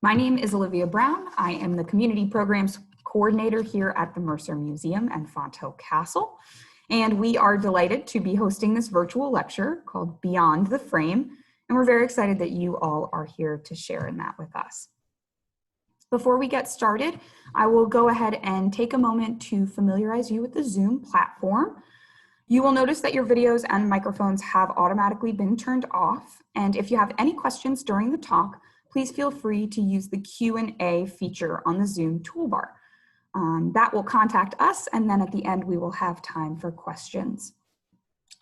My name is Olivia Brown. I am the Community Programs Coordinator here at the Mercer Museum and Fonthill Castle. And we are delighted to be hosting this virtual lecture called Beyond the Frame. And we're very excited that you all are here to share in that with us. Before we get started, I will go ahead and take a moment to familiarize you with the Zoom platform. You will notice that your videos and microphones have automatically been turned off. And if you have any questions during the talk, please feel free to use the Q&A feature on the Zoom toolbar. That will contact us, and then at the end we will have time for questions.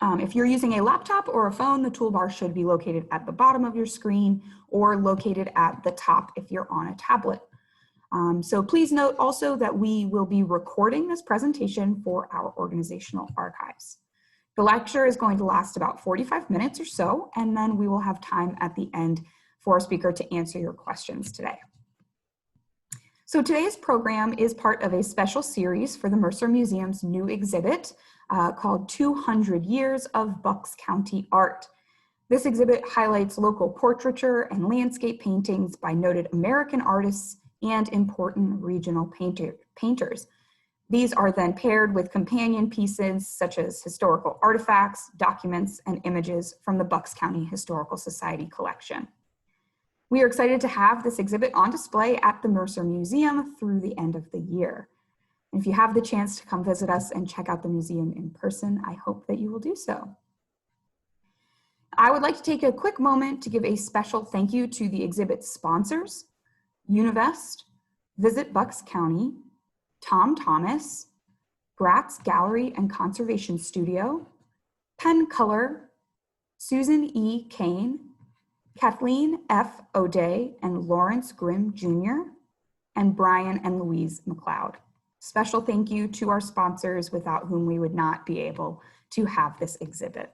If you're using a laptop or a phone, the toolbar should be located at the bottom of your screen or located at the top if you're on a tablet. So please note also that we will be recording this presentation for our organizational archives. The lecture is going to last about 45 minutes or so, and then we will have time at the end for our speaker to answer your questions today. So today's program is part of a special series for the Mercer Museum's new exhibit called 200 Years of Bucks County Art. This exhibit highlights local portraiture and landscape paintings by noted American artists and important regional painters. These are then paired with companion pieces such as historical artifacts, documents, and images from the Bucks County Historical Society collection. We are excited to have this exhibit on display at the Mercer Museum through the end of the year. And if you have the chance to come visit us and check out the museum in person, I hope that you will do so. I would like to take a quick moment to give a special thank you to the exhibit's sponsors, Univest, Visit Bucks County, Tom Thomas, Bratz Gallery and Conservation Studio, Penn Color, Susan E. Kane, Kathleen F. O'Day and Lawrence Grimm Jr., and Brian and Louise McLeod. Special thank you to our sponsors without whom we would not be able to have this exhibit.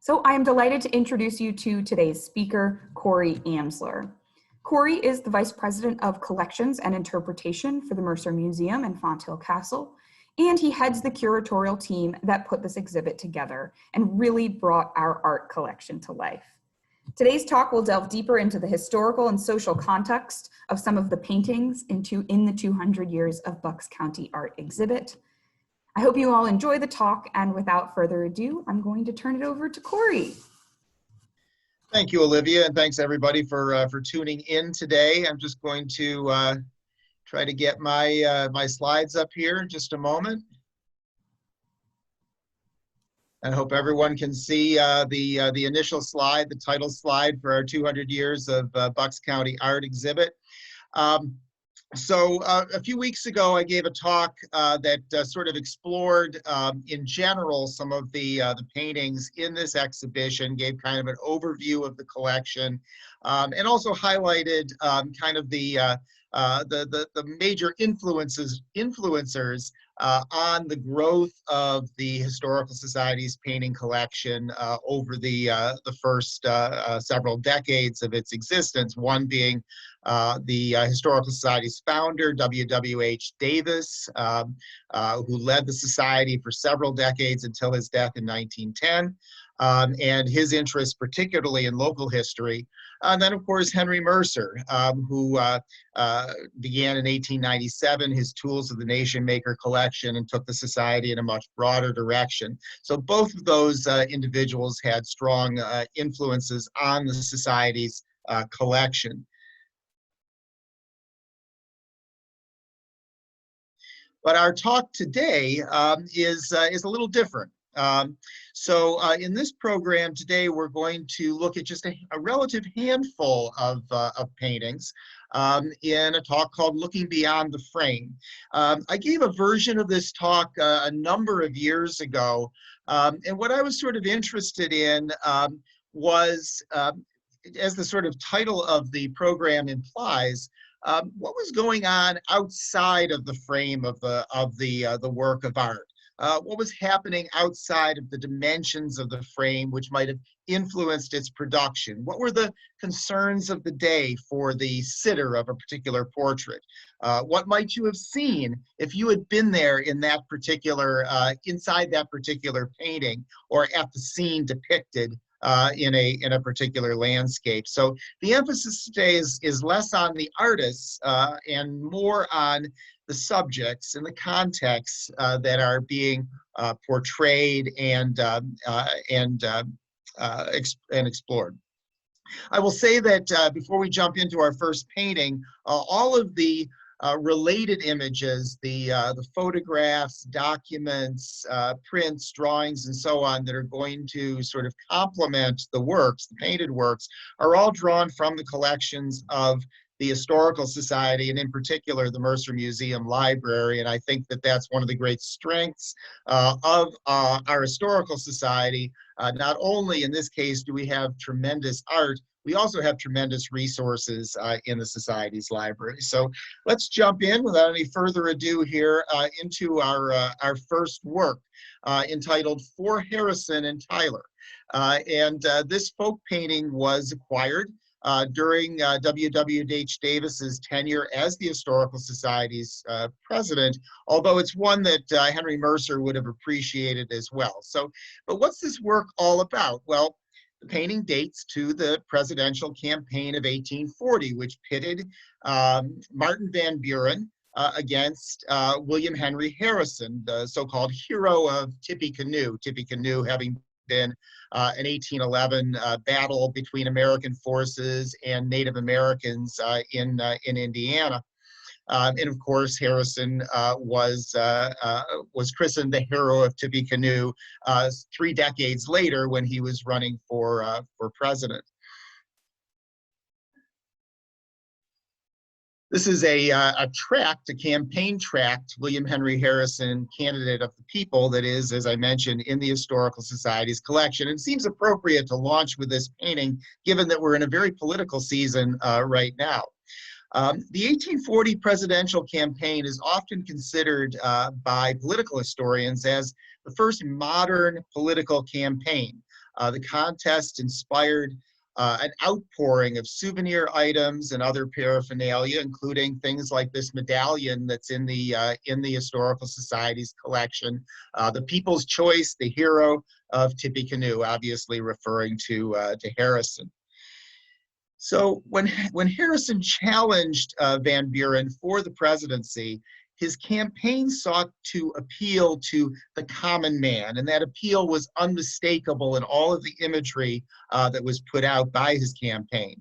So I am delighted to introduce you to today's speaker, Cory Amsler. Cory is the Vice President of Collections and Interpretation for the Mercer Museum and Fonthill Castle, and he heads the curatorial team that put this exhibit together and really brought our art collection to life. Today's talk will delve deeper into the historical and social context of some of the paintings in the 200 Years of Bucks County Art exhibit. I hope you all enjoy the talk, and without further ado, I'm going to turn it over to Cory. Thank you, Olivia, and thanks everybody for tuning in today. I'm just going to try to get my slides up here in just a moment. I hope everyone can see the initial slide, the title slide for our 200 Years of Bucks County Art exhibit. So a few weeks ago, I gave a talk that sort of explored in general some of the paintings in this exhibition, gave kind of an overview of the collection, and also highlighted kind of the major influencers on the growth of the Historical Society's painting collection over the first several decades of its existence, one being the Historical Society's founder, W.W.H. Davis, who led the society for several decades until his death in 1910, and his interest particularly in local history. And then, of course, Henry Mercer, who began in 1897 his Tools of the Nation Maker collection and took the society in a much broader direction. So both of those individuals had strong influences on the society's collection. But our talk today is a little different. So in this program today, we're going to look at just a relative handful of paintings in a talk called Looking Beyond the Frame. I gave a version of this talk a number of years ago, and what I was sort of interested in was, as the sort of title of the program implies, what was going on outside of the frame of the work of art. What was happening outside of the dimensions of the frame which might have influenced its production? What were the concerns of the day for the sitter of a particular portrait? What might you have seen if you had been there in that particular, inside that particular painting or at the scene depicted in a particular landscape. So the emphasis today is less on the artists and more on the subjects and the contexts that are being portrayed and explored. I will say that before we jump into our first painting, all of the related images, the photographs, documents, prints, drawings, and so on that are going to sort of complement the works, the painted works, are all drawn from the collections of the Historical Society, and in particular, the Mercer Museum Library. And I think that that's one of the great strengths of our Historical Society. Not only in this case do we have tremendous art, we also have tremendous resources in the Society's library. So let's jump in without any further ado here into our first work entitled For Harrison and Tyler. This folk painting was acquired during W.W.H. Davis's tenure as the Historical Society's president, although it's one that Henry Mercer would have appreciated as well. So, but what's this work all about? Well, the painting dates to the presidential campaign of 1840, which pitted Martin Van Buren against William Henry Harrison, the so-called hero of Tippecanoe. Tippecanoe having been an 1811 battle between American forces and Native Americans in Indiana. And of course, Harrison was christened the hero of Tippecanoe 3 decades later when he was running for president. This is a tract, a campaign tract, William Henry Harrison, candidate of the people, that is, as I mentioned, in the Historical Society's collection. It seems appropriate to launch with this painting, given that we're in a very political season right now. The 1840 presidential campaign is often considered by political historians as the first modern political campaign. The contest inspired an outpouring of souvenir items and other paraphernalia, including things like this medallion that's in the Historical Society's collection. The People's Choice, the hero of Tippecanoe, obviously referring to Harrison. So when Harrison challenged Van Buren for the presidency, his campaign sought to appeal to the common man, and that appeal was unmistakable in all of the imagery that was put out by his campaign.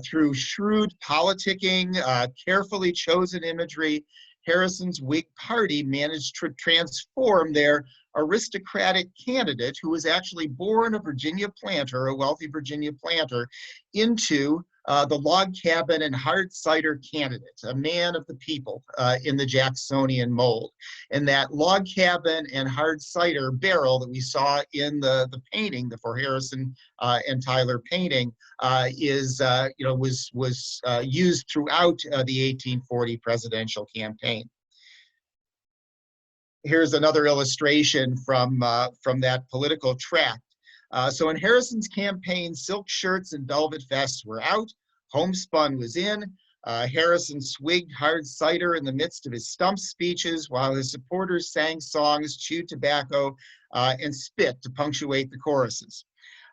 Through shrewd politicking, carefully chosen imagery, Harrison's Whig Party managed to transform their aristocratic candidate, who was actually born a Virginia planter, a wealthy Virginia planter, into the log cabin and hard cider candidate, a man of the people in the Jacksonian mold. And that log cabin and hard cider barrel that we saw in the painting, the For Harrison and Tyler painting, was used throughout the 1840 presidential campaign. Here's another illustration from that political tract. So in Harrison's campaign, silk shirts and velvet vests were out, homespun was in. Harrison swigged hard cider in the midst of his stump speeches, while his supporters sang songs, chewed tobacco, and spit to punctuate the choruses.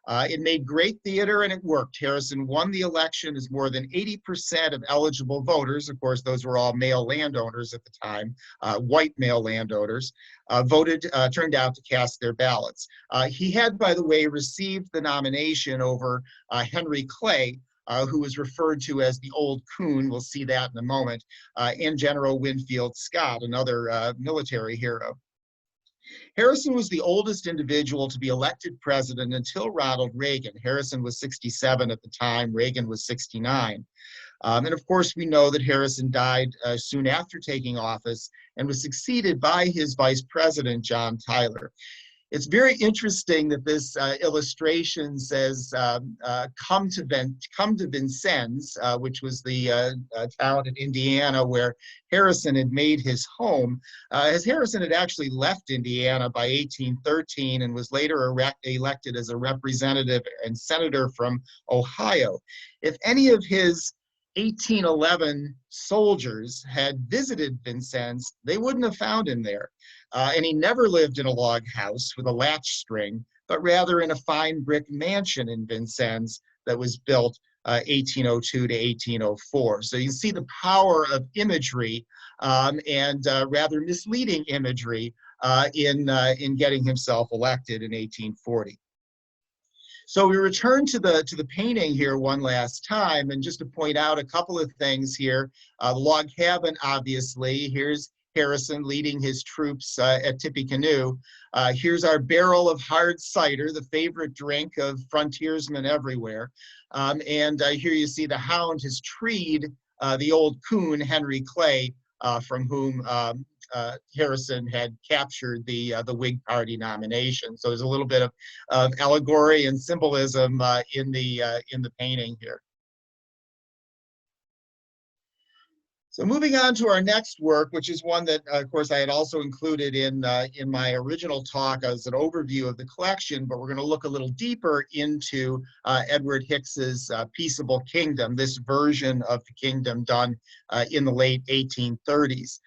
It made great theater and it worked. Harrison won the election as more than 80% of eligible voters, of course, those were all male landowners at the time, white male landowners, turned out to cast their ballots. He had, by the way, received the nomination over Henry Clay, who was referred to as the Old Coon, we'll see that in a moment, and General Winfield Scott, another military hero. Harrison was the oldest individual to be elected president until Ronald Reagan. Harrison was 67 at the time, Reagan was 69. And of course, we know that Harrison died soon after taking office and was succeeded by his vice president, John Tyler. It's very interesting that this illustration says, come to Vincennes, which was the town in Indiana where Harrison had made his home, as Harrison had actually left Indiana by 1813 and was later elected as a representative and senator from Ohio. If any of his 1811 soldiers had visited Vincennes, they wouldn't have found him there. And he never lived in a log house with a latch string, but rather in a fine brick mansion in Vincennes that was built 1802 to 1804. So you can see the power of imagery and rather misleading imagery in getting himself elected in 1840. So we return to the painting here one last time, and just to point out a couple of things here. The log cabin, obviously. Here's Harrison leading his troops at Tippecanoe. Here's our barrel of hard cider, the favorite drink of frontiersmen everywhere. And here you see the hound has treed the old coon, Henry Clay, from whom Harrison had captured the Whig Party nomination. So there's a little bit of allegory and symbolism in the painting here. So moving on to our next work, which is one that, of course, I had also included in my original talk as an overview of the collection, but we're going to look a little deeper into Edward Hicks's Peaceable Kingdom, this version of the kingdom done in the late 1830s.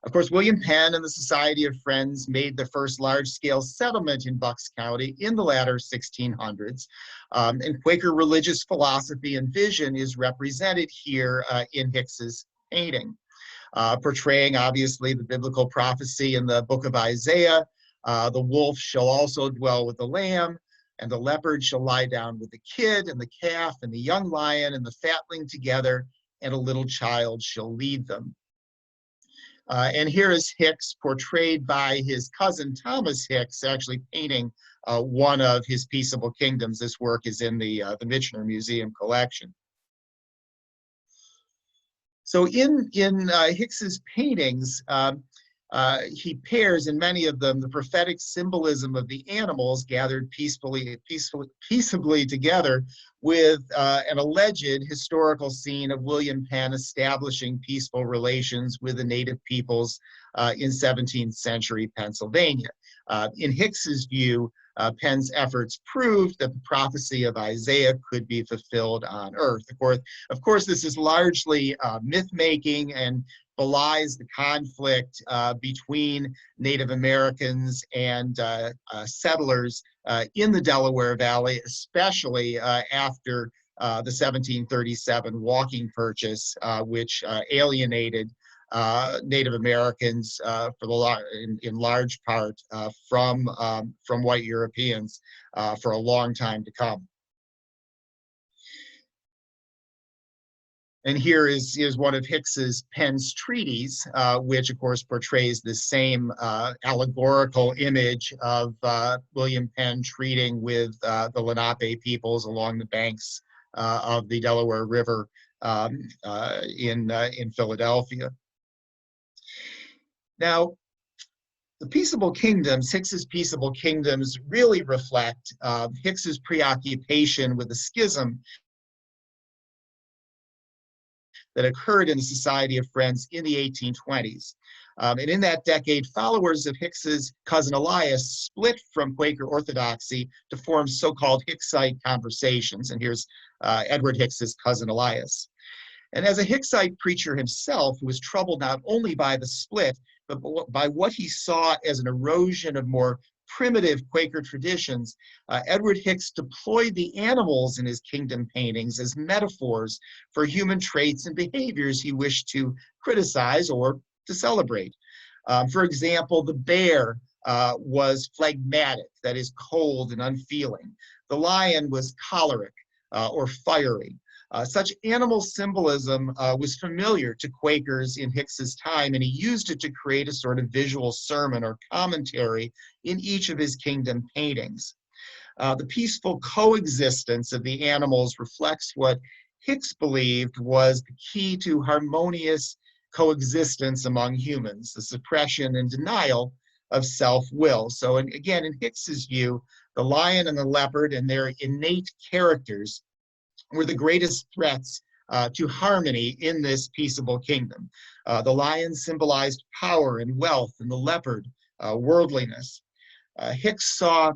Of course, William Penn and the Society of Friends made the first large-scale settlement in Bucks County in the latter 1600s. And Quaker religious philosophy and vision is represented here in Hicks's painting, portraying obviously the biblical prophecy in the book of Isaiah. The wolf shall also dwell with the lamb, and the leopard shall lie down with the kid, and the calf, and the young lion, and the fatling together, and a little child shall lead them. And here is Hicks portrayed by his cousin Thomas Hicks, actually painting one of his Peaceable Kingdoms. This work is in the Michener Museum collection. So in Hicks's paintings, he pairs in many of them the prophetic symbolism of the animals gathered peaceably together with an alleged historical scene of William Penn establishing peaceful relations with the native peoples in 17th century Pennsylvania. In Hicks's view, Penn's efforts proved that the prophecy of Isaiah could be fulfilled on earth. Of course, this is largely myth-making and belies the conflict between Native Americans and settlers in the Delaware Valley, especially after the 1737 walking purchase, which alienated Native Americans in large part from white Europeans for a long time to come. And here is one of Hicks's Penn's treaties, which of course portrays the same allegorical image of William Penn treating with the Lenape peoples along the banks of the Delaware River in Philadelphia. Now, the Peaceable Kingdoms, Hicks's Peaceable Kingdoms, really reflect Hicks's preoccupation with the schism that occurred in the Society of Friends in the 1820s. And in that decade, followers of Hicks's cousin Elias split from Quaker orthodoxy to form so-called Hicksite conversations. And here's Edward Hicks's cousin Elias. And as a Hicksite preacher himself, who was troubled not only by the split, but by what he saw as an erosion of more primitive Quaker traditions, Edward Hicks deployed the animals in his kingdom paintings as metaphors for human traits and behaviors he wished to criticize or to celebrate. For example, the bear was phlegmatic, that is cold and unfeeling. The lion was choleric or fiery. Such animal symbolism was familiar to Quakers in Hicks's time, and he used it to create a sort of visual sermon or commentary in each of his kingdom paintings. The peaceful coexistence of the animals reflects what Hicks believed was the key to harmonious coexistence among humans, the suppression and denial of self-will. So, and again, in Hicks's view, the lion and the leopard and their innate characters were the greatest threats to harmony in this peaceable kingdom. The lion symbolized power and wealth, and the leopard, worldliness. Hicks saw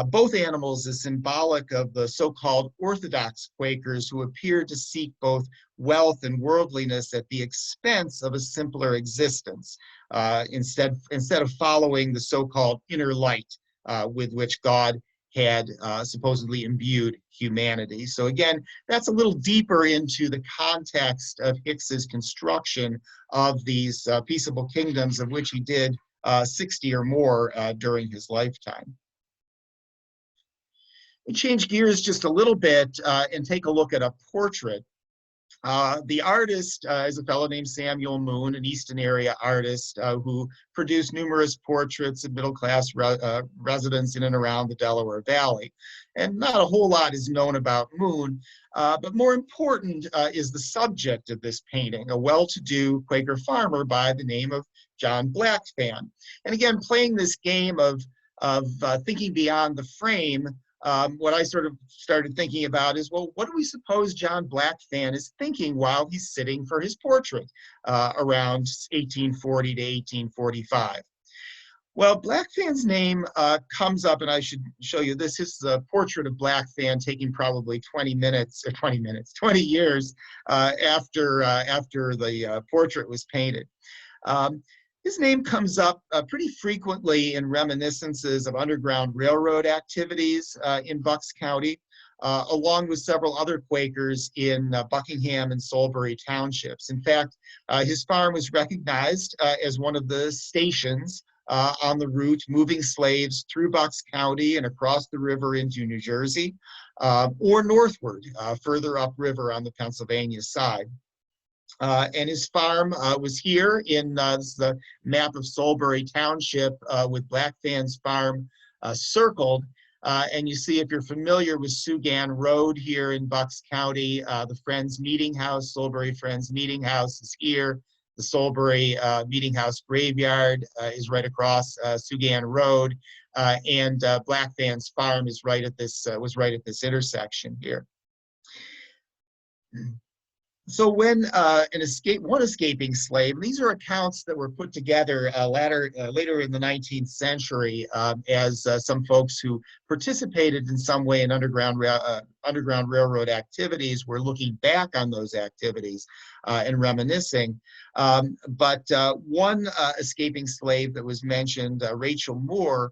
both animals as symbolic of the so-called Orthodox Quakers who appeared to seek both wealth and worldliness at the expense of a simpler existence, instead of following the so-called inner light with which God had supposedly imbued humanity. So again, that's a little deeper into the context of Hicks's construction of these peaceable kingdoms, of which he did 60 or more during his lifetime. We change gears just a little bit and take a look at a portrait. The artist is a fellow named Samuel Moon, an Easton area artist who produced numerous portraits of middle-class residents in and around the Delaware Valley. And not a whole lot is known about Moon, but more important is the subject of this painting, a well-to-do Quaker farmer by the name of John Blackfan. And again, playing this game of thinking beyond the frame, what I sort of started thinking about is, well, what do we suppose John Blackfan is thinking while he's sitting for his portrait around 1840 to 1845? Well, Blackfan's name comes up, and I should show you this. This is a portrait of Blackfan taken probably 20 years after the portrait was painted. His name comes up pretty frequently in reminiscences of Underground Railroad activities in Bucks County, along with several other Quakers in Buckingham and Salisbury townships. In fact, his farm was recognized as one of the stations on the route moving slaves through Bucks County and across the river into New Jersey, or northward, further upriver on the Pennsylvania side. And his farm was here in the map of Salisbury Township with Blackfan's farm circled. And you see, if you're familiar with Sugan Road here in Bucks County, the Friends Meeting House, Salisbury Friends Meeting House is here. The Salisbury Meeting House Graveyard is right across Sugan Road. And Blackfan's farm is right at this, was right at this intersection here. So when one escaping slave, and these are accounts that were put together later in the 19th century as some folks who participated in some way in Underground Railroad activities were looking back on those activities and reminiscing. But one escaping slave that was mentioned, Rachel Moore,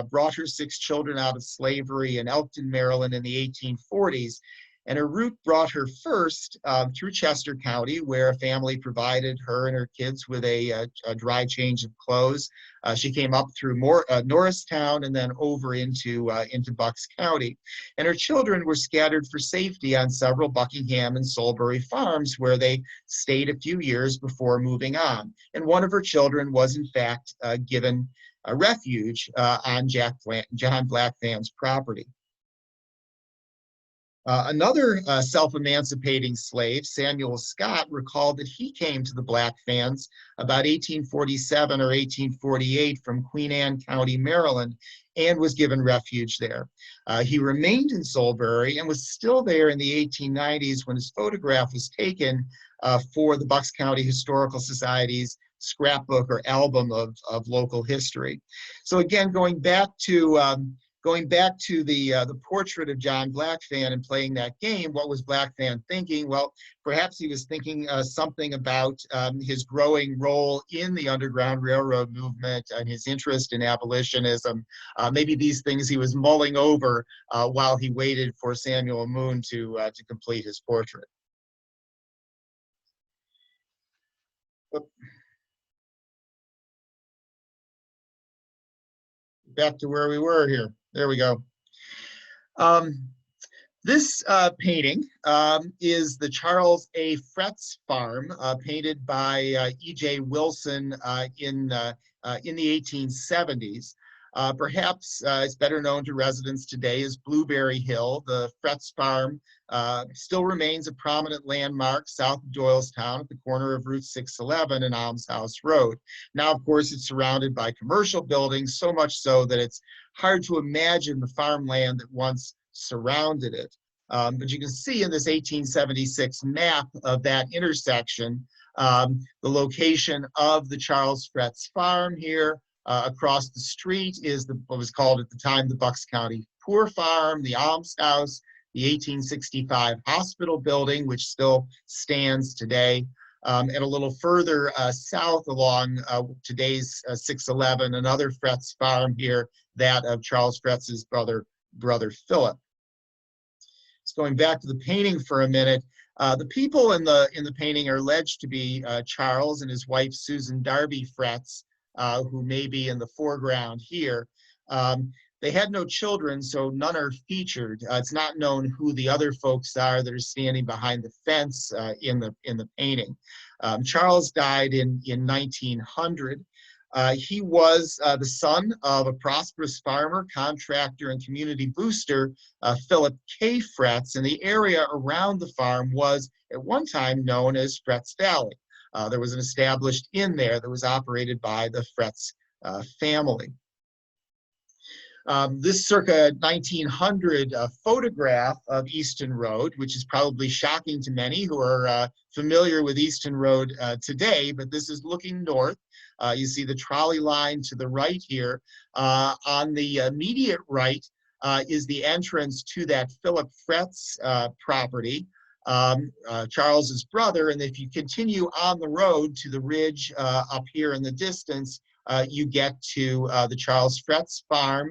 brought her 6 children out of slavery in Elkton, Maryland in the 1840s. And her route brought her first through Chester County, where a family provided her and her kids with a dry change of clothes. She came up through Norristown and then over into Bucks County. And her children were scattered for safety on several Buckingham and Salisbury farms, where they stayed a few years before moving on. And one of her children was, in fact, given a refuge on John Blackfan's property. Another self-emancipating slave, Samuel Scott, recalled that he came to the Blackfans about 1847 or 1848 from Queen Anne County, Maryland, and was given refuge there. He remained in Salisbury and was still there in the 1890s when his photograph was taken for the Bucks County Historical Society's scrapbook or album of local history. So again, going back to the portrait of John Blackfan and playing that game, what was Blackfan thinking? Well, perhaps he was thinking something about his growing role in the Underground Railroad movement and his interest in abolitionism. Maybe these things he was mulling over while he waited for Samuel Moon to complete his portrait. Back to where we were here. There we go. This painting is the Charles A. Fretz farm, painted by E.J. Wilson in the 1870s. Perhaps it's better known to residents today as Blueberry Hill. The Fretz farm still remains a prominent landmark south of Doylestown at the corner of Route 611 and Almshouse Road. Now, of course, it's surrounded by commercial buildings, so much so that it's hard to imagine the farmland that once surrounded it. But you can see in this 1876 map of that intersection, the location of the Charles Fretz farm here. Across the street is what was called at the time the Bucks County Poor Farm, the Almshouse, the 1865 hospital building, which still stands today. And a little further south along today's 611, another Fretz farm here, that of Charles Fretz's brother, brother Philip. So going back to the painting for a minute, the people in the painting are alleged to be Charles and his wife Susan Darby Fretz, who may be in the foreground here. They had no children, so none are featured. It's not known who the other folks are that are standing behind the fence in the painting. Charles died in 1900. He was the son of a prosperous farmer, contractor, and community booster, Philip K. Fretz, and the area around the farm was at one time known as Fretz Valley. There was an established inn there that was operated by the Fretz family. This circa 1900 photograph of Easton Road, which is probably shocking to many who are familiar with Easton Road today, but this is looking north. You see the trolley line to the right here. On the immediate right is the entrance to that Philip Fretz property, Charles's brother. And if you continue on the road to the ridge up here in the distance, you get to the Charles Fretz farm,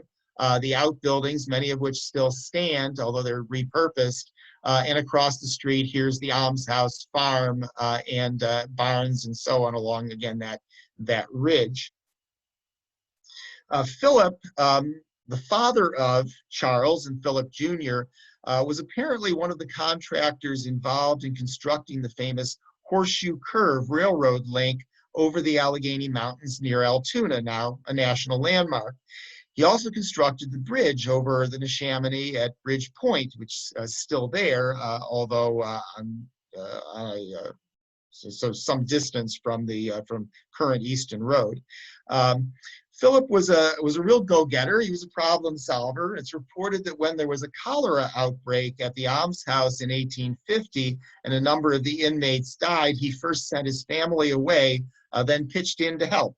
the outbuildings, many of which still stand, although they're repurposed. And across the street, here's the almshouse farm and barns and so on along, again, that ridge. Philip, the father of Charles and Philip Jr., was apparently one of the contractors involved in constructing the famous Horseshoe Curve railroad link over the Allegheny Mountains near Altoona, now a national landmark. He also constructed the bridge over the Neshaminy at Bridge Point, which is still there, although so some distance from current Easton Road. Philip was a real go-getter. He was a problem solver. It's reported that when there was a cholera outbreak at the almshouse in 1850 and a number of the inmates died, he first sent his family away, then pitched in to help.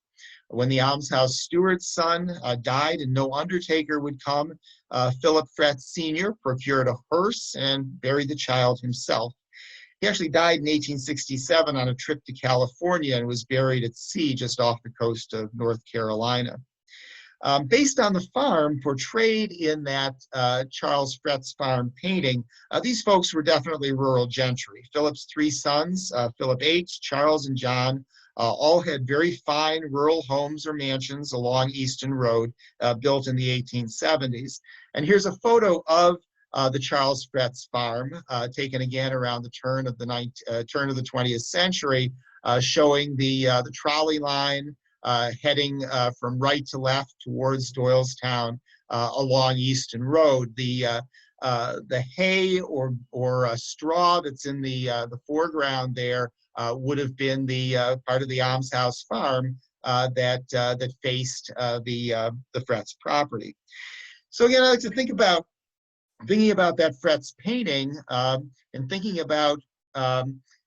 When the almshouse steward's son died and no undertaker would come, Philip Fretz Sr. procured a hearse and buried the child himself. He actually died in 1867 on a trip to California and was buried at sea just off the coast of North Carolina. Based on the farm portrayed in that Charles Fretz farm painting, these folks were definitely rural gentry. Philip's three sons, Philip H., Charles, and John, all had very fine rural homes or mansions along Easton Road, built in the 1870s. And here's a photo of the Charles Fretz farm, taken again around the turn of the 20th century, showing the trolley line heading from right to left towards Doylestown along Easton Road. The hay or straw that's in the foreground there would have been the part of the almshouse farm that faced the Fretz property. So again, I like to thinking about that Fretz painting and thinking about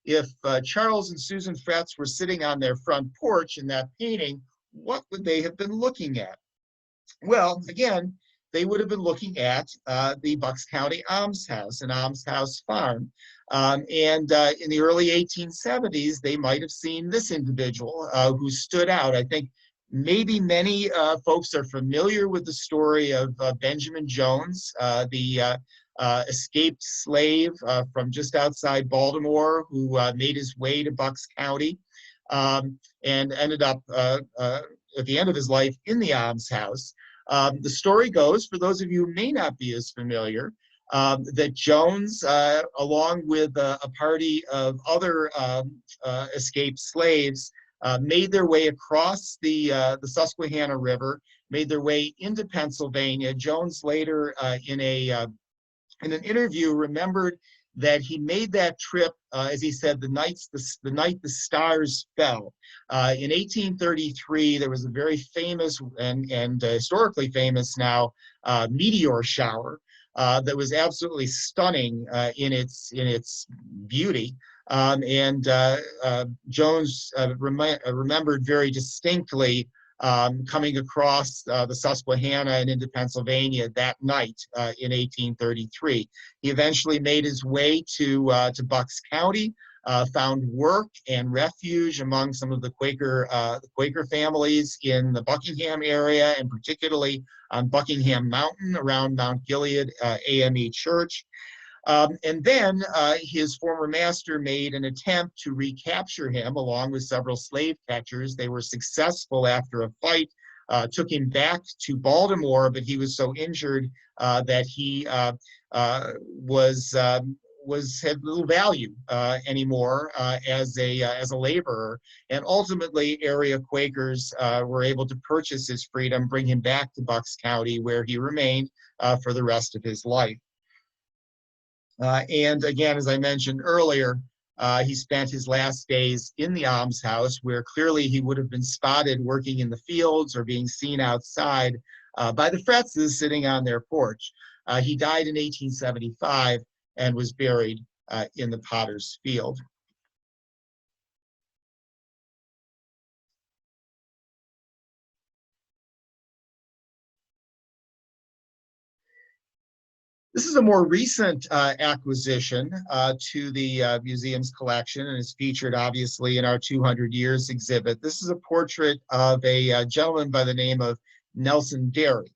if Charles and Susan Fretz were sitting on their front porch in that painting, what would they have been looking at? Well, again, they would have been looking at the Bucks County Almshouse, an almshouse farm. And in the early 1870s, they might have seen this individual who stood out. I think maybe many folks are familiar with the story of Benjamin Jones, the escaped slave from just outside Baltimore who made his way to Bucks County and ended up at the end of his life in the almshouse. The story goes, for those of you who may not be as familiar, that Jones, along with a party of other escaped slaves, made their way across the Susquehanna River, made their way into Pennsylvania. Jones later, in an interview, remembered that he made that trip, as he said, the night the stars fell. In 1833, there was a very famous and historically famous now meteor shower that was absolutely stunning in its beauty. Jones remembered very distinctly coming across the Susquehanna and into Pennsylvania that night in 1833. He eventually made his way to Bucks County, found work and refuge among some of the Quaker families in the Buckingham area, and particularly on Buckingham Mountain around Mount Gilead AME Church. And then his former master made an attempt to recapture him along with several slave catchers. They were successful after a fight, took him back to Baltimore, but he was so injured that he had little value anymore as a laborer. And ultimately, area Quakers were able to purchase his freedom, bring him back to Bucks County, where he remained for the rest of his life. And again, as I mentioned earlier, he spent his last days in the almshouse, where clearly he would have been spotted working in the fields or being seen outside by the Fretzes sitting on their porch. He died in 1875 and was buried in the Potter's Field. This is a more recent acquisition to the museum's collection, and is featured obviously in our 200 Years exhibit. This is a portrait of a gentleman by the name of Nelson Derry.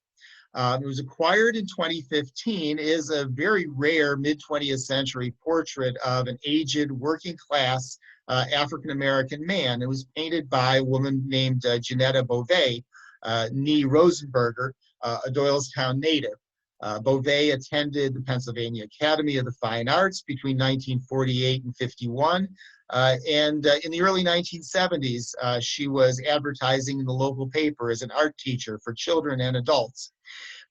It was acquired in 2015, is a very rare mid-20th century portrait of an aged working class African-American man. It was painted by a woman named Janetta Beauvais, nee Rosenberger, a Doylestown native. Beauvais attended the Pennsylvania Academy of the Fine Arts between 1948 and 51. And in the early 1970s, she was advertising in the local paper as an art teacher for children and adults.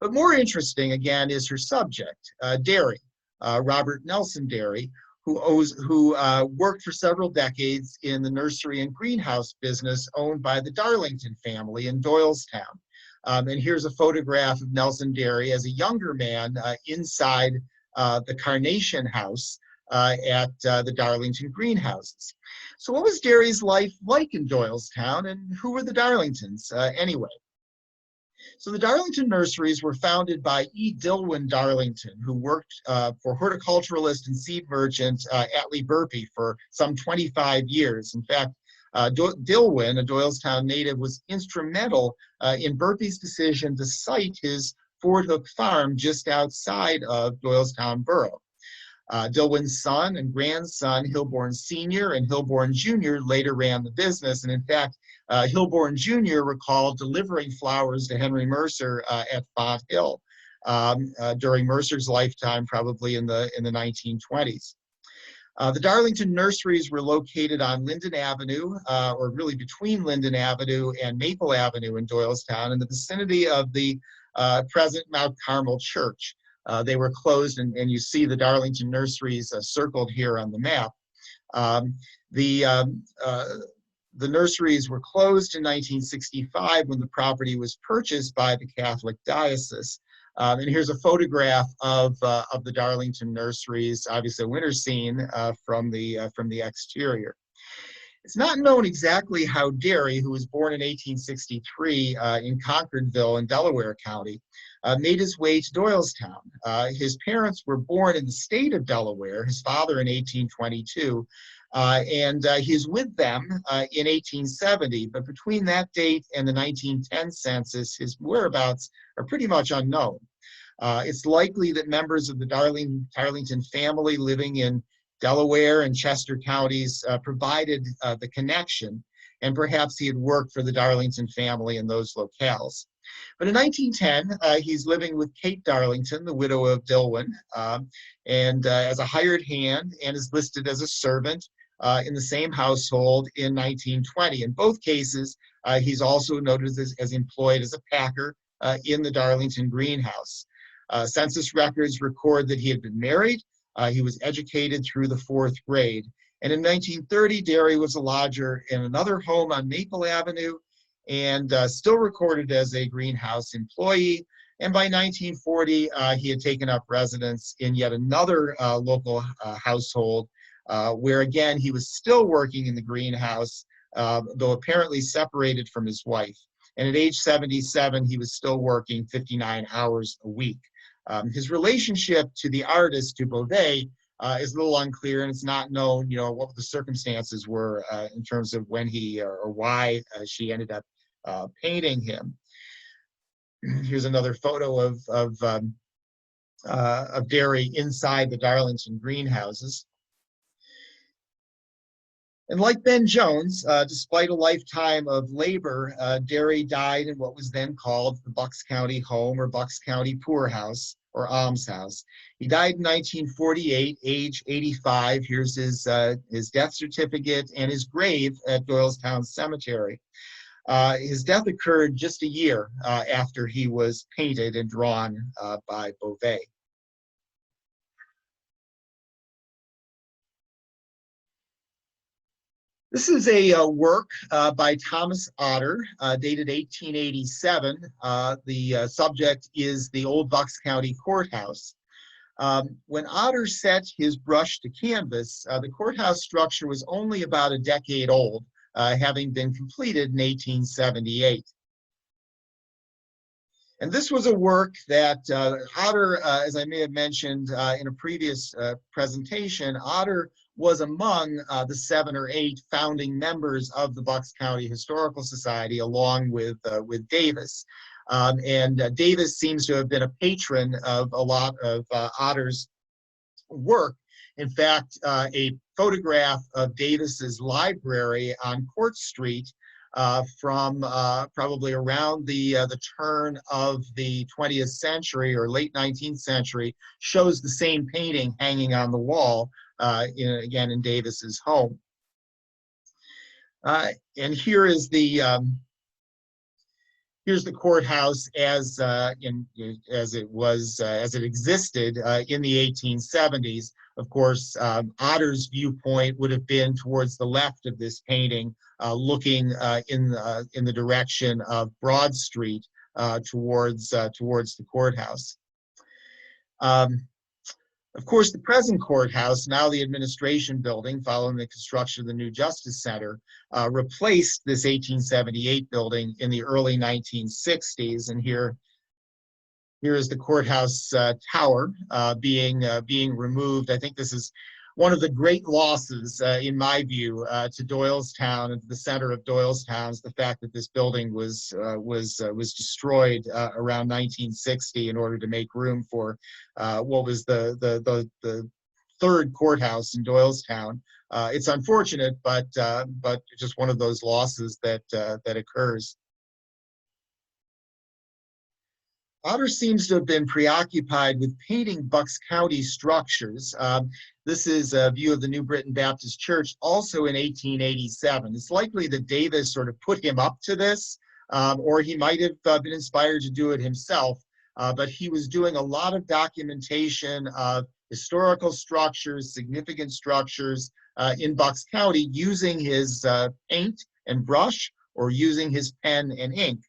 But more interesting, again, is her subject, Derry, Robert Nelson Derry, who worked for several decades in the nursery and greenhouse business owned by the Darlington family in Doylestown. And here's a photograph of Nelson Derry as a younger man inside the Carnation House at the Darlington greenhouses. So what was Derry's life like in Doylestown, and who were the Darlingtons anyway? So the Darlington nurseries were founded by E. Dilwyn Darlington, who worked for horticulturalist and seed merchant Atlee Burpee for some 25 years. In fact, Dilwyn, a Doylestown native, was instrumental in Burpee's decision to site his Fort Hook farm just outside of Doylestown Borough. Dilwyn's son and grandson, Hilborn Sr. and Hilborn Jr., later ran the business. And in fact, Hilborn Jr. recalled delivering flowers to Henry Mercer at Font Hill during Mercer's lifetime, probably in the 1920s. The Darlington nurseries were located on Linden Avenue, or really between Linden Avenue and Maple Avenue in Doylestown, in the vicinity of the present Mount Carmel Church. They were closed, and you see the Darlington nurseries circled here on the map. The nurseries were closed in 1965 when the property was purchased by the Catholic Diocese. And here's a photograph of the Darlington nurseries, obviously a winter scene from the exterior. It's not known exactly how Derry, who was born in 1863 in Concordville in Delaware County, made his way to Doylestown. His parents were born in the state of Delaware, his father in 1822, and he was with them in 1870. But between that date and the 1910 census, his whereabouts are pretty much unknown. It's likely that members of the Darlington family living in Delaware and Chester counties provided the connection, and perhaps he had worked for the Darlington family in those locales. But in 1910, he's living with Kate Darlington, the widow of Dilwyn, and as a hired hand, and is listed as a servant in the same household in 1920. In both cases, he's also noted as employed as a packer in the Darlington greenhouse. Census records record that he had been married. He was educated through the 4th grade. And in 1930, Derry was a lodger in another home on Maple Avenue, and still recorded as a greenhouse employee. And by 1940, he had taken up residence in yet another local household, where again, he was still working in the greenhouse, though apparently separated from his wife. And at age 77, he was still working 59 hours a week. His relationship to the artist, to Beauvais, is a little unclear, and it's not known, what the circumstances were in terms of when he or why she ended up painting him. Here's another photo of Derry inside the Darlington greenhouses. And like Ben Jones, despite a lifetime of labor, Derry died in what was then called the Bucks County Home or Bucks County Poorhouse or Almshouse. He died in 1948, age 85. Here's his death certificate and his grave at Doylestown Cemetery. His death occurred just a year after he was painted and drawn by Beauvais. This is a work by Thomas Otter, dated 1887. The subject is the old Bucks County Courthouse. When Otter set his brush to canvas, the courthouse structure was only about a decade old, having been completed in 1878. And this was a work that Otter, as I may have mentioned in a previous presentation, Otter was among the 7 or 8 founding members of the Bucks County Historical Society, along with Davis. Davis seems to have been a patron of a lot of Otter's work. In fact, a photograph of Davis's library on Court Street from probably around the turn of the 20th century or late 19th century shows the same painting hanging on the wall, again in Davis's home. And here is here's the courthouse as it existed in the 1870s. Of course, Otter's viewpoint would have been towards the left of this painting, looking in the direction of Broad Street towards the courthouse. Of course, the present courthouse, now the administration building, following the construction of the new Justice Center, replaced this 1878 building in the early 1960s. And here is the courthouse tower being removed. I think this is one of the great losses, in my view, to Doylestown and to the center of Doylestown, is the fact that this building was destroyed around 1960 in order to make room for what was the third courthouse in Doylestown. It's unfortunate, but just one of those losses that occurs. Otter seems to have been preoccupied with painting Bucks County structures. This is a view of the New Britain Baptist Church, also in 1887. It's likely that Davis sort of put him up to this, or he might have been inspired to do it himself, but he was doing a lot of documentation of historical structures, significant structures in Bucks County, using his paint and brush or using his pen and ink.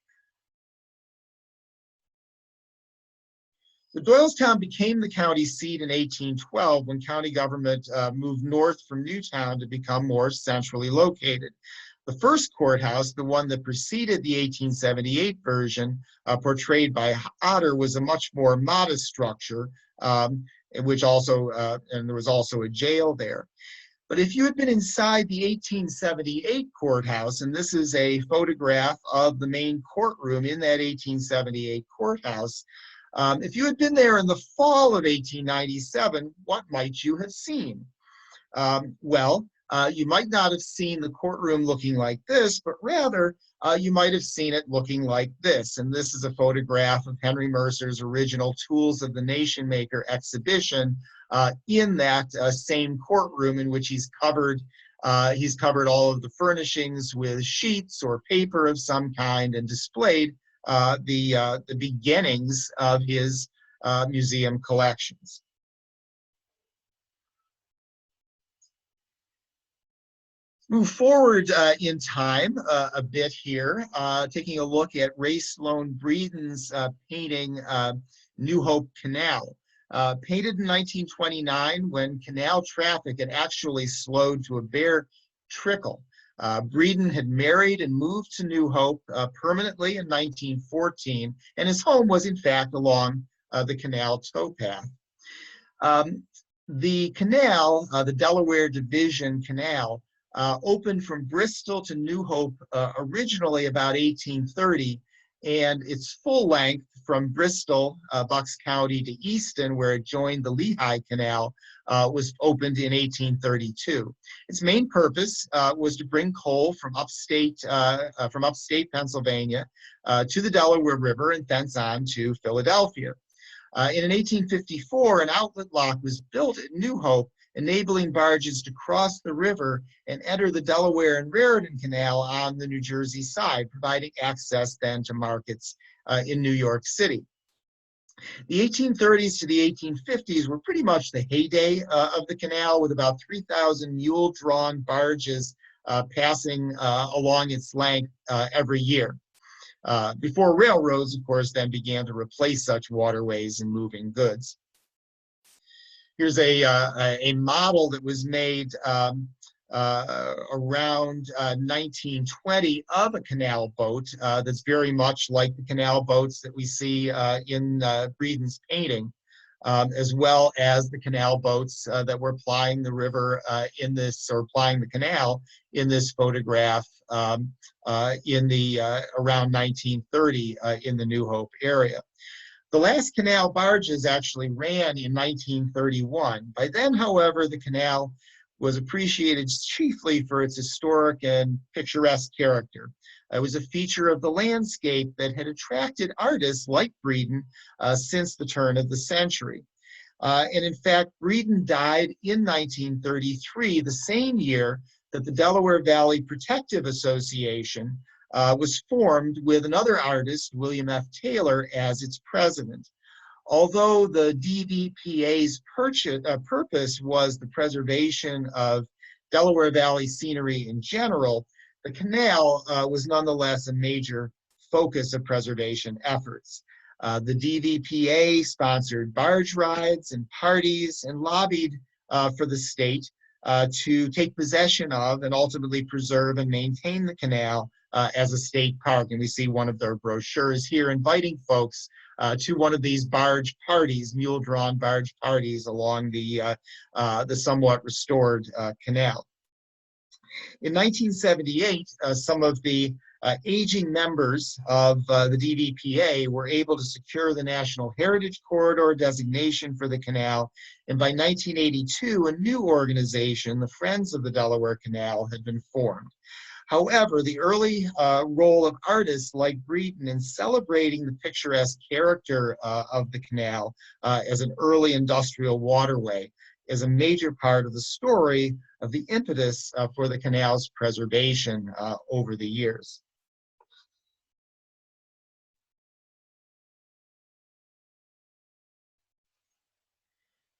So Doylestown became the county seat in 1812 when county government moved north from Newtown to become more centrally located. The first courthouse, the one that preceded the 1878 version, portrayed by Otter, was a much more modest structure, which also, and there was also a jail there. But if you had been inside the 1878 courthouse, and this is a photograph of the main courtroom in that 1878 courthouse, if you had been there in the fall of 1897, what might you have seen? You might not have seen the courtroom looking like this, but rather you might have seen it looking like this. And this is a photograph of Henry Mercer's original Tools of the Nation Maker exhibition in that same courtroom, in which he's covered all of the furnishings with sheets or paper of some kind and displayed the beginnings of his museum collections. Move forward in time a bit here, taking a look at Ray Sloan Breeden's painting New Hope Canal. Painted in 1929 when canal traffic had actually slowed to a bare trickle. Breeden had married and moved to New Hope permanently in 1914, and his home was in fact along the canal towpath. The canal, the Delaware Division Canal, opened from Bristol to New Hope originally about 1830, and its full length from Bristol, Bucks County, to Easton, where it joined the Lehigh Canal, was opened in 1832. Its main purpose was to bring coal from upstate Pennsylvania to the Delaware River and thence on to Philadelphia. In 1854, an outlet lock was built at New Hope, enabling barges to cross the river and enter the Delaware and Raritan Canal on the New Jersey side, providing access then to markets in New York City. The 1830s to the 1850s were pretty much the heyday of the canal, with about 3,000 mule-drawn barges passing along its length every year. Before railroads, of course, then began to replace such waterways in moving goods. Here's a model that was made around 1920 of a canal boat that's very much like the canal boats that we see in Breeden's painting, as well as the canal boats that were plying the river in this, or plying the canal in this photograph in the around 1930 in the New Hope area. The last canal barges actually ran in 1931. By then, however, the canal was appreciated chiefly for its historic and picturesque character. It was a feature of the landscape that had attracted artists like Breeden since the turn of the century. And in fact, Breeden died in 1933, the same year that the Delaware Valley Protective Association was formed, with another artist, William F. Taylor, as its president. Although the DVPA's purpose was the preservation of Delaware Valley scenery in general, the canal was nonetheless a major focus of preservation efforts. The DVPA sponsored barge rides and parties and lobbied for the state to take possession of and ultimately preserve and maintain the canal as a state park. And we see one of their brochures here inviting folks to one of these barge parties, mule-drawn barge parties along the somewhat restored canal. In 1978, some of the aging members of the DVPA were able to secure the National Heritage Corridor designation for the canal, and by 1982, a new organization, the Friends of the Delaware Canal, had been formed. However, the early role of artists like Breeden in celebrating the picturesque character of the canal as an early industrial waterway is a major part of the story of the impetus for the canal's preservation over the years.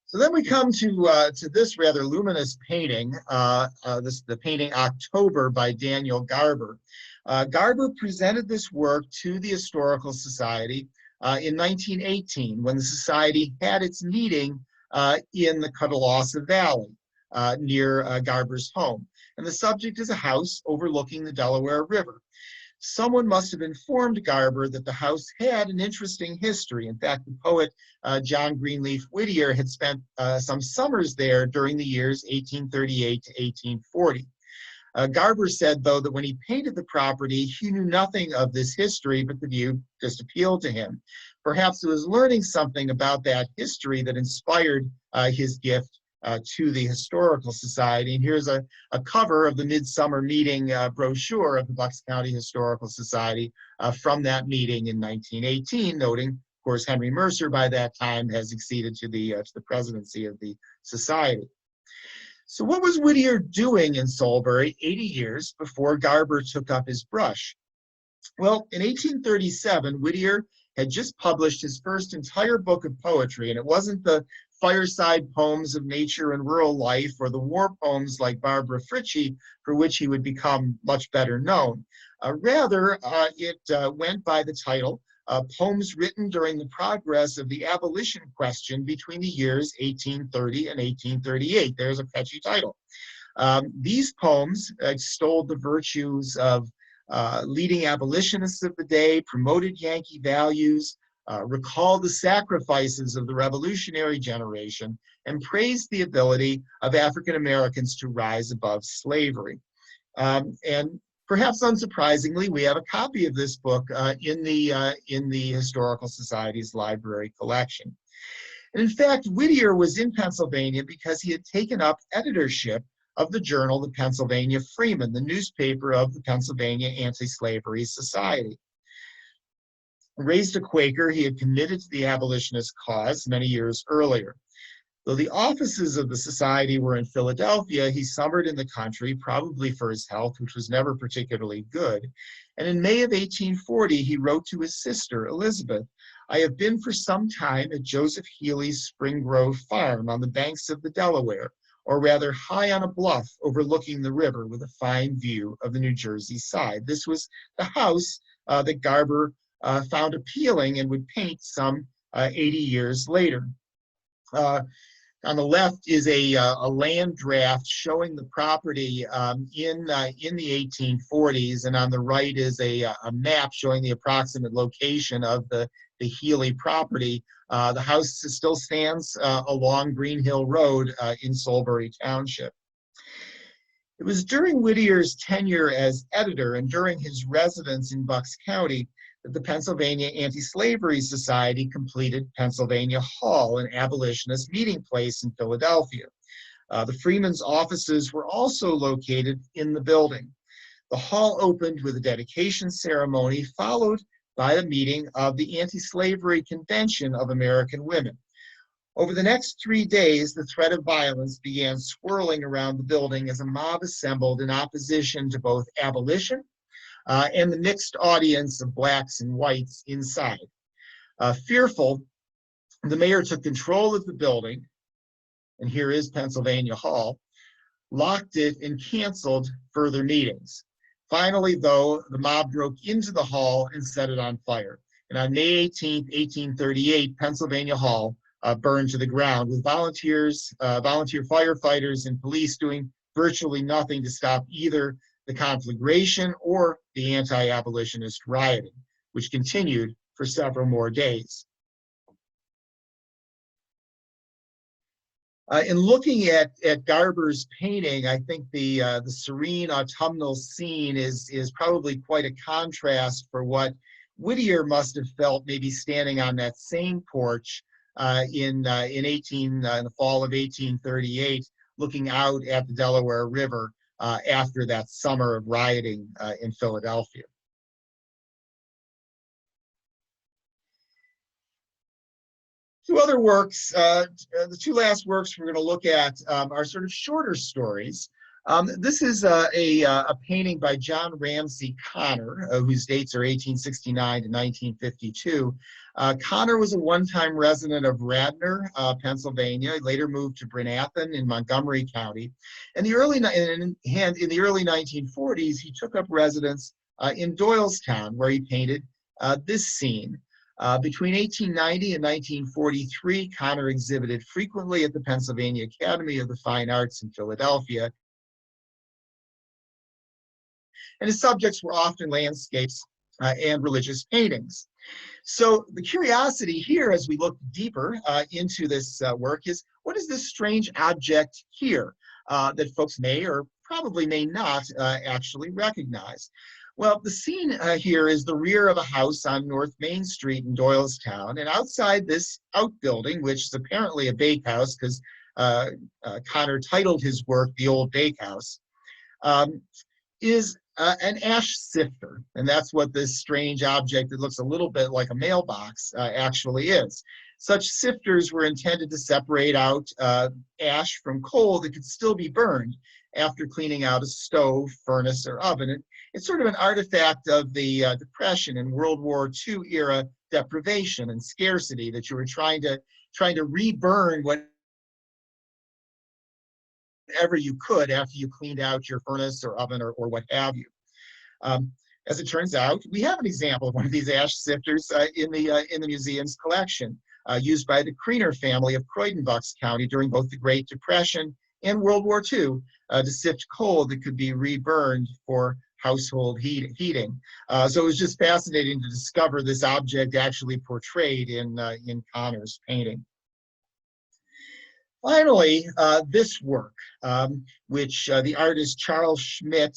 So then we come to this rather luminous painting, the painting October by Daniel Garber. Garber presented this work to the Historical Society in 1918, when the Society had its meeting in the Cuddalawsa Valley near Garber's home. And the subject is a house overlooking the Delaware River. Someone must have informed Garber that the house had an interesting history. In fact, the poet John Greenleaf Whittier had spent some summers there during the years 1838 to 1840. Garber said, though, that when he painted the property, he knew nothing of this history, but the view just appealed to him. Perhaps it was learning something about that history that inspired his gift to the Historical Society. And here's a cover of the Midsummer Meeting brochure of the Bucks County Historical Society from that meeting in 1918, noting, of course, Henry Mercer by that time has succeeded to the presidency of the Society. So what was Whittier doing in Salisbury 80 years before Garber took up his brush? Well, in 1837, Whittier had just published his first entire book of poetry, and it wasn't the fireside poems of nature and rural life or the war poems like Barbara Fritchie, for which he would become much better known. Rather, it went by the title, Poems Written During the Progress of the Abolition Question Between the Years 1830 and 1838. There's a catchy title. These poems extolled the virtues of leading abolitionists of the day, promoted Yankee values, recalled the sacrifices of the revolutionary generation, and praised the ability of African Americans to rise above slavery. And perhaps unsurprisingly, we have a copy of this book in the Historical Society's library collection. And in fact, Whittier was in Pennsylvania because he had taken up editorship of the journal, the Pennsylvania Freeman, the newspaper of the Pennsylvania Anti-Slavery Society. Raised a Quaker, he had committed to the abolitionist cause many years earlier. Though the offices of the society were in Philadelphia, he summered in the country, probably for his health, which was never particularly good. And in May of 1840, he wrote to his sister, Elizabeth, "I have been for some time at Joseph Healy's Spring Grove farm on the banks of the Delaware, or rather high on a bluff overlooking the river with a fine view of the New Jersey side." This was the house that Garber found appealing and would paint some 80 years later. On the left is a land draft showing the property in the 1840s, and on the right is a map showing the approximate location of the Healy property. The house still stands along Green Hill Road in Solbury Township. It was during Whittier's tenure as editor and during his residence in Bucks County that the Pennsylvania Anti-Slavery Society completed Pennsylvania Hall, an abolitionist meeting place in Philadelphia. The Freeman's offices were also located in the building. The hall opened with a dedication ceremony, followed by a meeting of the Anti-Slavery Convention of American Women. Over the next 3 days, the threat of violence began swirling around the building as a mob assembled in opposition to both abolition and the mixed audience of blacks and whites inside. Fearful, the mayor took control of the building, and here is Pennsylvania Hall, locked it, and canceled further meetings. Finally, though, the mob broke into the hall and set it on fire. And on May 18, 1838, Pennsylvania Hall burned to the ground, with volunteer firefighters and police doing virtually nothing to stop either the conflagration or the anti-abolitionist rioting, which continued for several more days. In looking at Garber's painting, I think the serene autumnal scene is probably quite a contrast for what Whittier must have felt maybe standing on that same porch in the fall of 1838, looking out at the Delaware River after that summer of rioting in Philadelphia. Two other works, the two last works we're going to look at are sort of shorter stories. This is a painting by John Ramsey Connor, whose dates are 1869 to 1952. Connor was a one-time resident of Radnor, Pennsylvania. He later moved to Brenathan in Montgomery County. In the early 1940s, he took up residence in Doylestown, where he painted this scene. Between 1890 and 1943, Connor exhibited frequently at the Pennsylvania Academy of the Fine Arts in Philadelphia. And his subjects were often landscapes and religious paintings. So the curiosity here, as we look deeper into this work, is what is this strange object here that folks may or probably may not actually recognize? Well, the scene here is the rear of a house on North Main Street in Doylestown, and outside this outbuilding, which is apparently a bakehouse because Connor titled his work "The Old Bakehouse," is an ash sifter, and that's what this strange object that looks a little bit like a mailbox actually is. Such sifters were intended to separate out ash from coal that could still be burned after cleaning out a stove, furnace, or oven. It's sort of an artifact of the Depression and World War II era deprivation and scarcity, that you were trying to reburn whatever you could after you cleaned out your furnace or oven or what have you. As it turns out, we have an example of one of these ash sifters in the museum's collection, used by the Kriener family of Croydon, Bucks County during both the Great Depression and World War II to sift coal that could be reburned for household heating. So it was just fascinating to discover this object actually portrayed in Connor's painting. Finally, this work, which the artist Charles Schmidt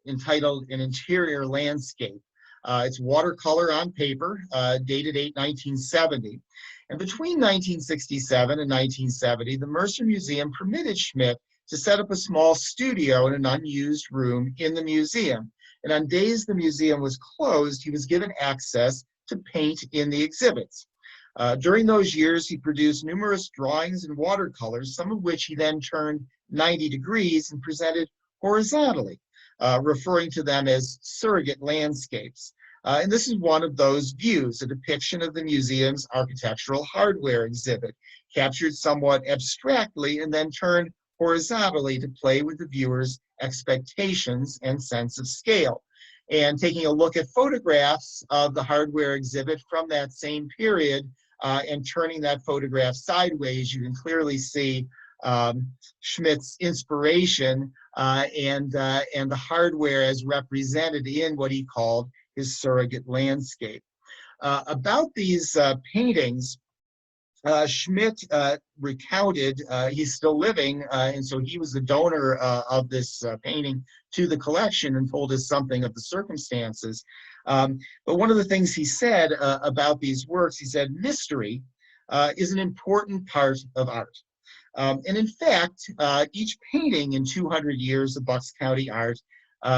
entitled An Interior Landscape. It's watercolor on paper, dated 1970. And between 1967 and 1970, the Mercer Museum permitted Schmidt to set up a small studio in an unused room in the museum. And on days the museum was closed, he was given access to paint in the exhibits. During those years, he produced numerous drawings and watercolors, some of which he then turned 90 degrees and presented horizontally, referring to them as surrogate landscapes. And this is one of those views, a depiction of the museum's architectural hardware exhibit, captured somewhat abstractly and then turned horizontally to play with the viewer's expectations and sense of scale. And taking a look at photographs of the hardware exhibit from that same period and turning that photograph sideways, you can clearly see Schmidt's inspiration and the hardware as represented in what he called his surrogate landscape. About these paintings, Schmidt recounted, he's still living, and so he was the donor of this painting to the collection and told us something of the circumstances. But one of the things he said about these works, he said, mystery is an important part of art. And in fact, each painting in 200 years of Bucks County art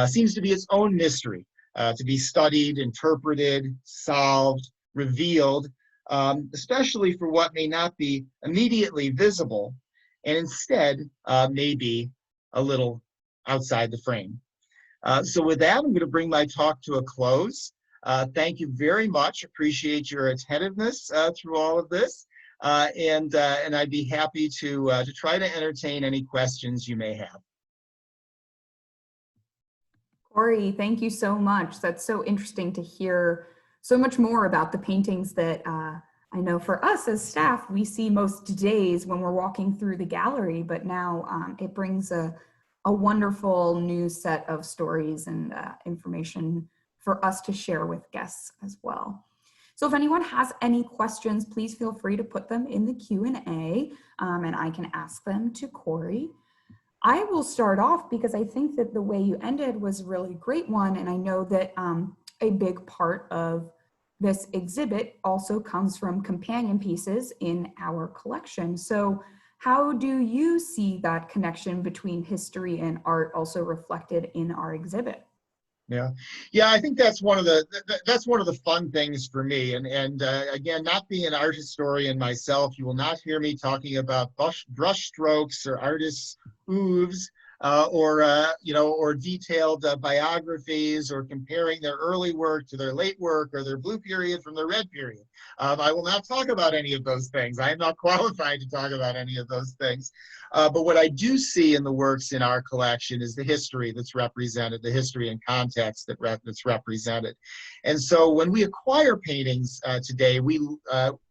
seems to be its own mystery, to be studied, interpreted, solved, revealed, especially for what may not be immediately visible and instead may be a little outside the frame. So with that, I'm going to bring my talk to a close. Thank you very much. Appreciate your attentiveness through all of this. And I'd be happy to try to entertain any questions you may have. Cory, thank you so much. That's so interesting to hear so much more about the paintings that I know for us as staff, we see most days when we're walking through the gallery, but now it brings a wonderful new set of stories and information for us to share with guests as well. So if anyone has any questions, please feel free to put them in the Q&A and I can ask them to Cory. I will start off because I think that the way you ended was a really great one. And I know that a big part of this exhibit also comes from companion pieces in our collection. So how do you see that connection between history and art also reflected in our exhibit? Yeah, I think that's one of the fun things for me. And again, not being an art historian myself, you will not hear me talking about brush strokes or artists' oeuvres or detailed biographies or comparing their early work to their late work or their blue period from their red period. I will not talk about any of those things. I am not qualified to talk about any of those things. But what I do see in the works in our collection is the history that's represented, the history and context that's represented. And so when we acquire paintings today, we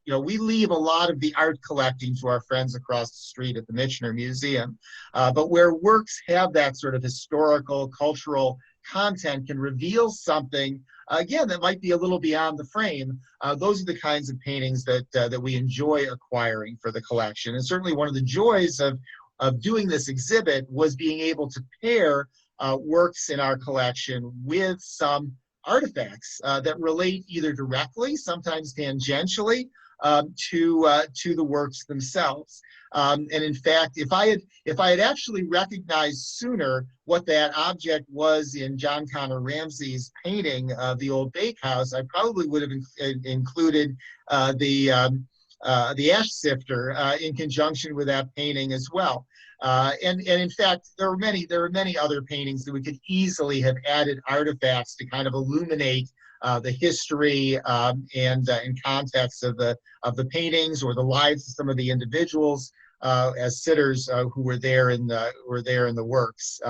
leave a lot of the art collecting to our friends across the street at the Michener Museum. But where works have that sort of historical, cultural content can reveal something, again, that might be a little beyond the frame. Those are the kinds of paintings that we enjoy acquiring for the collection. And certainly one of the joys of doing this exhibit was being able to pair works in our collection with some artifacts that relate either directly, sometimes tangentially, to the works themselves. And in fact, if I had actually recognized sooner what that object was in John Connor Ramsey's painting of the old bakehouse, I probably would have included the ash sifter in conjunction with that painting as well. And in fact, there are many other paintings that we could easily have added artifacts to kind of illuminate the history and context of the paintings or the lives of some of the individuals as sitters who were there in the works.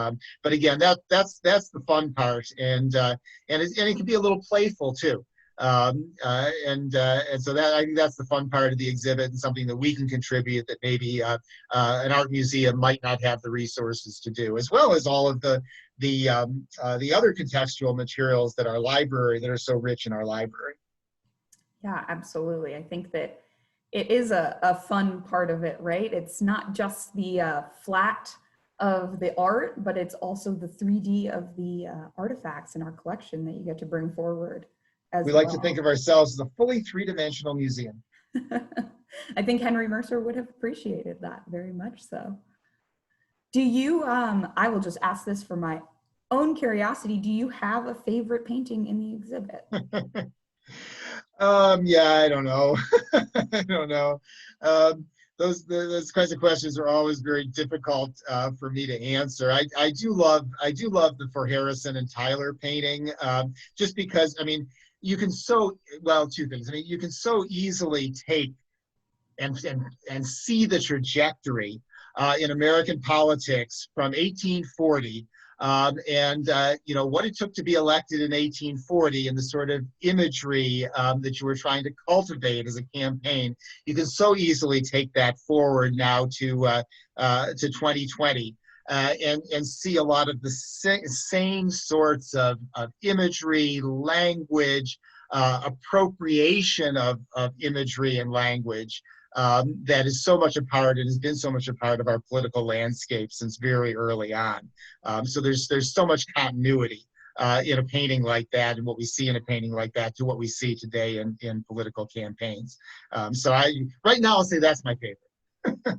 But again, that's the fun part, and it can be a little playful too. And so that, I think that's the fun part of the exhibit and something that we can contribute that maybe an art museum might not have the resources to do, as well as all of the the other contextual materials that are so rich in our library. Yeah, absolutely. I think that it is a fun part of it, right? It's not just the flat of the art, but it's also the 3D of the artifacts in our collection that you get to bring forward as We well. like to think of ourselves as a fully three-dimensional museum. I think Henry Mercer would have appreciated that very much so. Do you, I will just ask this for my own curiosity, do you have a favorite painting in the exhibit? Yeah, I don't know. I don't know. Those kinds of questions are always very difficult for me to answer. I do love the For Harrison and Tyler painting, just because, I mean, you can two things. I mean, you can so easily take and see the trajectory in American politics from 1840 you know, what it took to be elected in 1840 and the sort of imagery that you were trying to cultivate as a campaign. You can so easily take that forward now to 2020 and see a lot of the same sorts of imagery, language, appropriation of imagery and language that is so much a part and has been so much a part of our political landscape since very early on. So there's so much continuity in a painting like that and what we see in a painting like that to what we see today in political campaigns. So right now I'll say that's my favorite.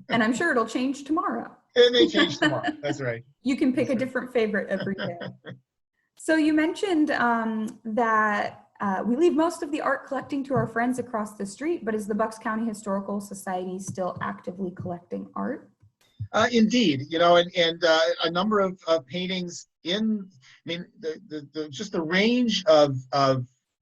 And I'm sure it'll change tomorrow. It may change tomorrow. That's right. You can pick a different favorite every day. So you mentioned that we leave most of the art collecting to our friends across the street, but is the Bucks County Historical Society still actively collecting art? Indeed, you know, and a number of paintings I mean, just the range of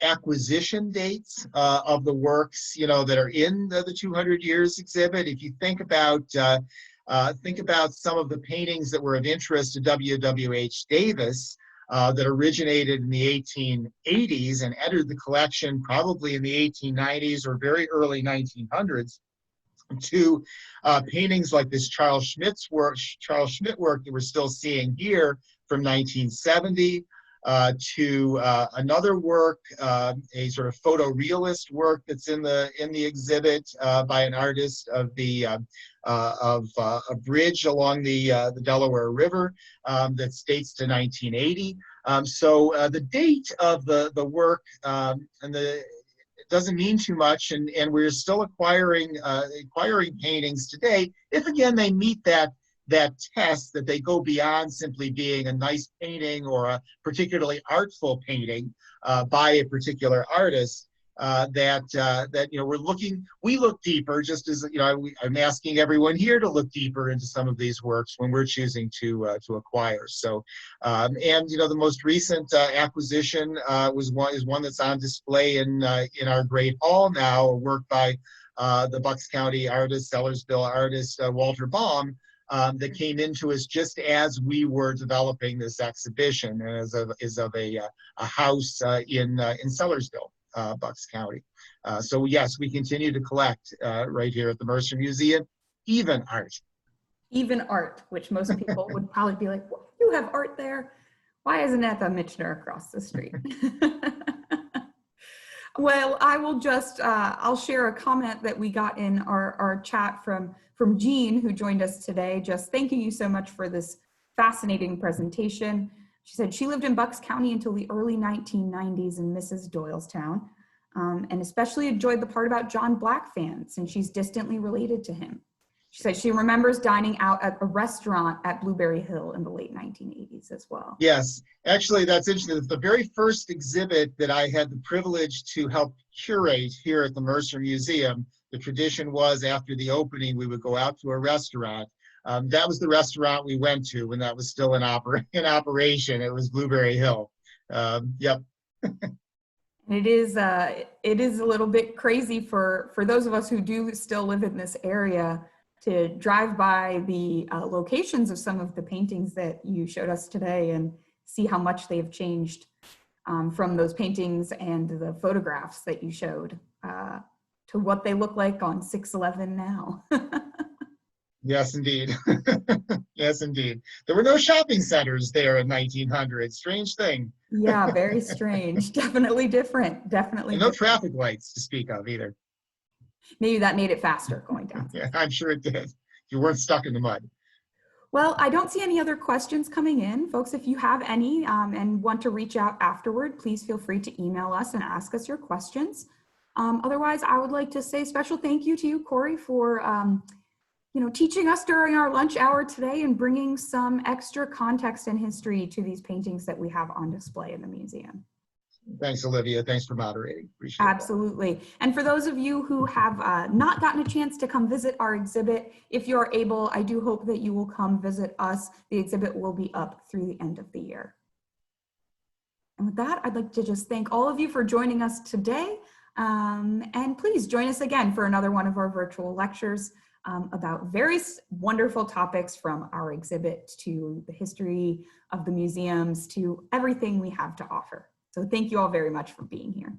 acquisition dates of the works, you know, that are in the 200 years exhibit. If you think about some of the paintings that were of interest to W.W.H. Davis, that originated in the 1880s and entered the collection probably in the 1890s or very early 1900s, to paintings like this Charles Schmidt work that we're still seeing here from 1970, to another work, a sort of photorealist work that's in the exhibit by an artist of a bridge along the Delaware River that dates to 1980. So the date of the work it doesn't mean too much, and we're still acquiring paintings today if again they meet that test, that they go beyond simply being a nice painting or a particularly artful painting by a particular artist. That you know we look deeper, just as you know I'm asking everyone here to look deeper into some of these works when we're choosing to acquire. So and you know the most recent acquisition is one that's on display in our Great Hall now, a work by the Bucks County artist, Sellersville artist Walter Baum, that came into us just as we were developing this exhibition, and is of a house in Sellersville, Bucks County. So yes, we continue to collect right here at the Mercer Museum, even art. Even art, which most people would probably be like, well, you have art there. Why isn't that the Michener across the street? Well, I will just, I'll share a comment that we got in our chat from Jean, who joined us today, just thanking you so much for this fascinating presentation. She said she lived in Bucks County until the early 1990s in Mrs. Doylestown, and especially enjoyed the part about John Blackfan, since she's distantly related to him. She said she remembers dining out at a restaurant at Blueberry Hill in the late 1980s as well. Yes, actually, that's interesting. It's the very first exhibit that I had the privilege to help curate here at the Mercer Museum. The tradition was after the opening, we would go out to a restaurant. That was the restaurant we went to when that was still in operation. It was Blueberry Hill. Yep. It is a little bit crazy for those of us who do still live in this area to drive by the locations of some of the paintings that you showed us today and see how much they've changed from those paintings and the photographs that you showed to what they look like on 6/11 now. Yes, indeed. Yes, indeed. There were no shopping centers there in 1900. Strange thing. Yeah, very strange. Definitely different. Definitely And no different. traffic lights to speak of either. Maybe that made it faster going down. Yeah, I'm sure it did. You weren't stuck in the mud. Well, I don't see any other questions coming in. Folks, if you have any and want to reach out afterward, please feel free to email us and ask us your questions. Otherwise, I would like to say special thank you to you, Cory, for teaching us during our lunch hour today and bringing some extra context and history to these paintings that we have on display in the museum. Thanks, Olivia. Thanks for moderating. Appreciate that. Absolutely. And for those of you who have not gotten a chance to come visit our exhibit, if you're able, I do hope that you will come visit us. The exhibit will be up through the end of the year. And with that, I'd like to just thank all of you for joining us today. And please join us again for another one of our virtual lectures about various wonderful topics, from our exhibit to the history of the museums to everything we have to offer. So thank you all very much for being here.